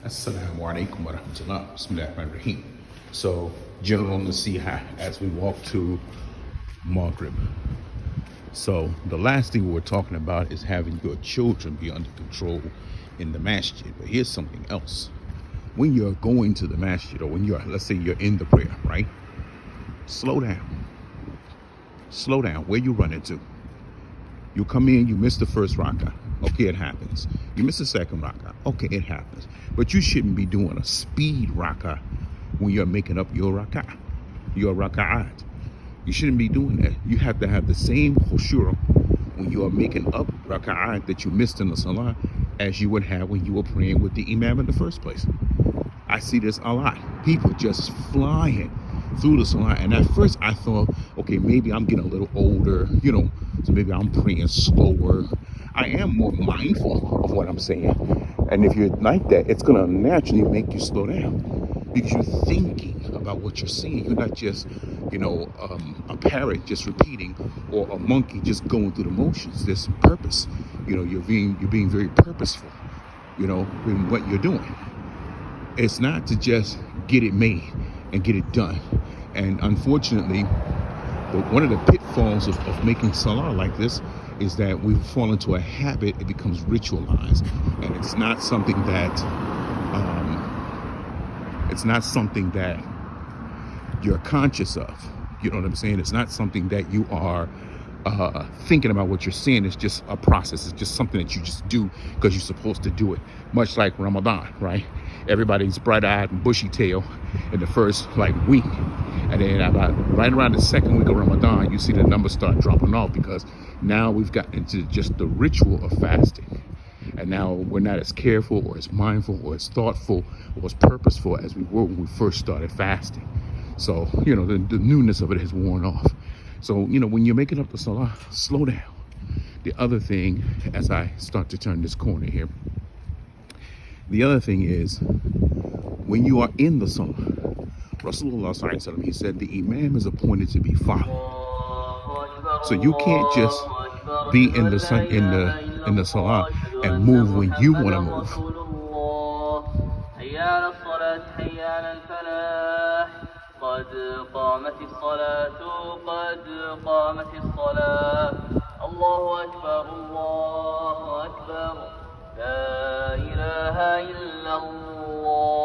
Assalamu alaikum wa rahmatullah. Bismillahirrahmanirrahim. So, general nasiha as we walk to Maghrib. So, the last thing we're talking about is having your children be under control in the masjid. But here's something else. When you're going to the masjid, or when let's say you're in the prayer, right? Slow down. Slow down. Where you running to? You come in, you miss the first rak'ah. Okay, it happens. You miss the second rak'ah. Okay, it happens. But you shouldn't be doing a speed rak'ah when you're making up your rak'ah, your rak'a'at. You shouldn't be doing that. You have to have the same khushu' when you are making up rak'a'at that you missed in the salah as you would have when you were praying with the imam in the first place. I see this a lot. People just flying through the salah. And at first I thought, okay, maybe I'm getting a little older, so maybe I'm praying slower. I am more mindful of what I'm saying. And if you're like that, it's going to naturally make you slow down because you're thinking about what you're saying. You're not just, a parrot just repeating or a monkey just going through the motions. There's some purpose. You're being very purposeful, in what you're doing. It's not to just get it made and get it done. And unfortunately, one of the pitfalls of making salah like this is that we fall into a habit. It becomes ritualized, and it's not something that you're conscious of. You know what I'm saying? It's not something that you are thinking about what you're saying. It's just a process. It's just something that you just do because you're supposed to do it. Much like Ramadan, right? Everybody's bright-eyed and bushy-tailed in the first week, and then right around the second week of Ramadan, you see the numbers start dropping off because now we've gotten into just the ritual of fasting, and now we're not as careful or as mindful or as thoughtful or as purposeful as we were when we first started fasting. So the newness of it has worn off. So when you're making up the salah, slow down. The other thing, as I start to turn this corner here, the other thing is when you are in the salah, Rasulullah sallallahu alaihi wasallam, he said the imam is appointed to be followed. So you can't just be in the salah and move when you want to move. قد قامت الصلاة قد قامت الصلاة الله أكبر الله أكبر لا إله إلا الله.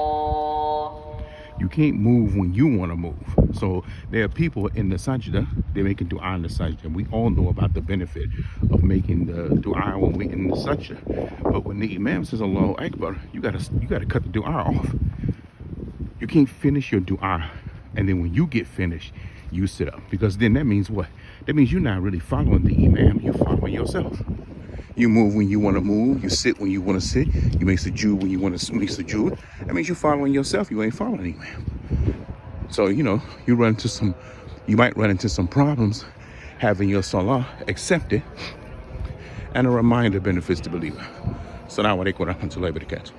You can't move when you want to move. So there are people in the sajda, they're making dua in the sajda. We all know about the benefit of making the dua when we're in the sajda. But when the imam says Allahu Akbar, you gotta cut the dua off. You can't finish your dua and then when you get finished, you sit up. Because then that means what? That means you're not really following the imam, you're following yourself. You move when you want to move, you sit when you want to sit, you make sujood when you want to make sujood. That means you're following yourself, you ain't following the imam. So, you might run into some problems having your salah accepted, and a reminder benefits the believer. Assalamu alaikum wa rahmatullahi wa barakatuh.